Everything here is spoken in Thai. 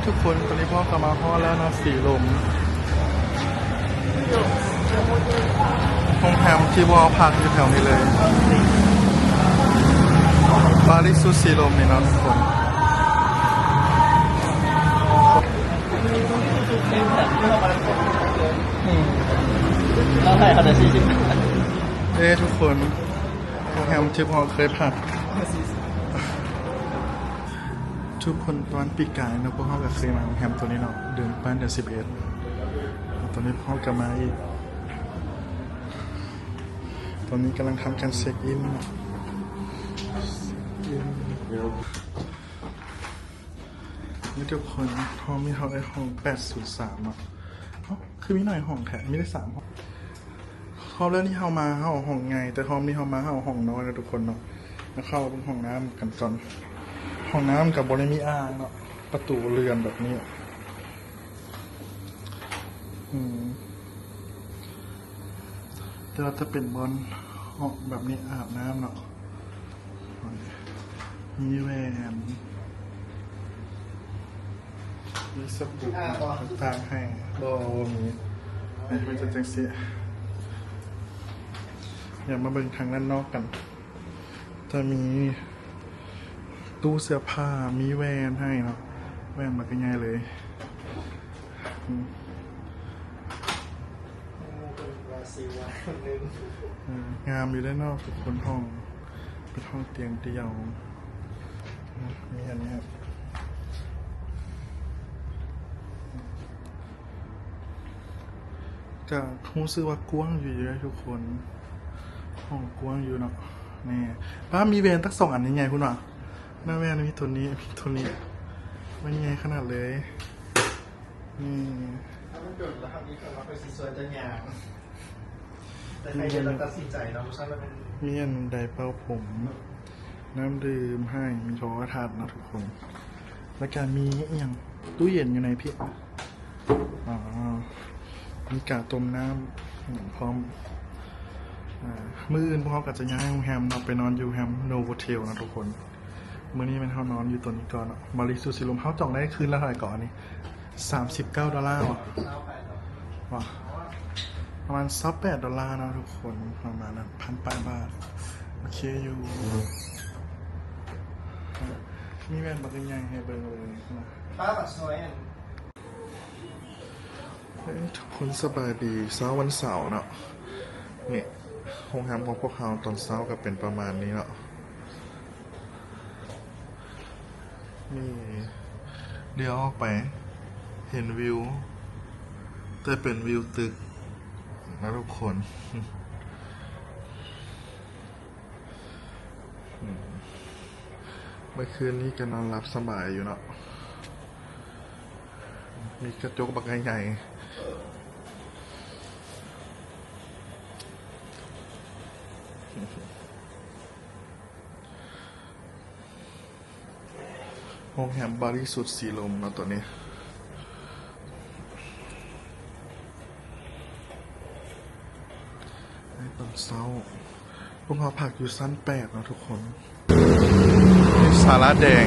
ทุกคนตอนนี้พ่อกลับมาฮอดแล้วนะสีลมโรงแรมที่พ่อพักอยู่แถวนี้เลยบาริสุสีลมนี่นะทุกคนเราให้เขาได้40 ทุกคนโรงแรมที่พ่อเคยพักทุกคนตอนปีกายนะพวกเขาก็เคยมาโรงแรมตัวนี้เนาะเดือนป้านเดือน11ตอนนี้พ่อกลับมาอีกตอนนี้กำลังทำการเช็คอินนี่ทุกคนห้องมีห้องห้อง803อ่ะคือมีหน่อยห้องแถมมีได้3ห้องห้องแรกนี่เข้ามาเข้าห้องไงแต่ห้องนี้เข้ามาเข้าห้องน้อยนะทุกคนเนาะแล้วเข้าเป็นห้องน้ำกันก่อนห้องน้ำกับบริมีอ่างเนาะประตูเรือนแบบนี้แต่เราจะเป็นบนห้องแบบนี้อาบน้ำเนาะมีแหวนมีสบู่ต่างๆให้บอมีไม่จะจังเสียอย่ามาเบิ่งทางด้านนอกกันจะมีตู้เสื้อผ้ามีแหวนให้เนาะแหวนมากันง่ายเลยงามอยู่ด้านนอกทุกคนห้องเป็นห้องเตียงเดี่ยวมีอันนี้ก็รู้สึกว่ากว้างอยู่เยอะทุกคนห้องกว้างอยู่เนาะนี่ป้ามีแหวนตั้ง2 อันยังไงคุณวะหน้าแหวนมีตัวนี้มีตัวนี้ไม่ยังไงขนาดเลยนี่ถ้ามันเกิดแล้วครับนี้ก็เราไปสวยๆตัวอย่างแต่ใครจะตัดสินใจเนาะใช่ไหมเป็นมีอันไดเป่าผมน้ำดื่มให้มีโทรทัศน์นะทุกคนแล้วก็มีอย่างตู้เย็นอยู่ในพี่มีกาต้มน้ำพร้อมมื้ออื่นพวกเขาก็จะย้ายโรงแรมเราไปนอนอยู่แฮมโนโวเทลนะทุกคนมื้อนี้เป็นเขานอนอยู่ตัวนี้ก่อนมาริสุสิลมเขาจองได้คืนละเท่าไหร่ก่อนนี่$39ว่ะประมาณ$28นะทุกคนประมาณนั้น1,800 บาทโอเคอยู่มีแว่นบักใหญ่ให้เบิ่งเลยนะป้าแบบสวยทุกคนสบายดีเช้าวันเสาร์เนาะเนี่ยโรงแรมของพวกเขาตอนเช้าก็เป็นประมาณนี้เนาะนี่เดี๋ยวออกไปเห็นวิวแต่เป็นวิวตึกนะทุกคนเมื่อคืนนี้ก็นอนหลับสบายอยู่เนาะมีกระจกบักใหญ่โรงแรมบริสุทธิ์สีลมนะตัวนี้ตอนเช้าพวกเราพักอยู่ชั้น8นะทุกคนสาระแดง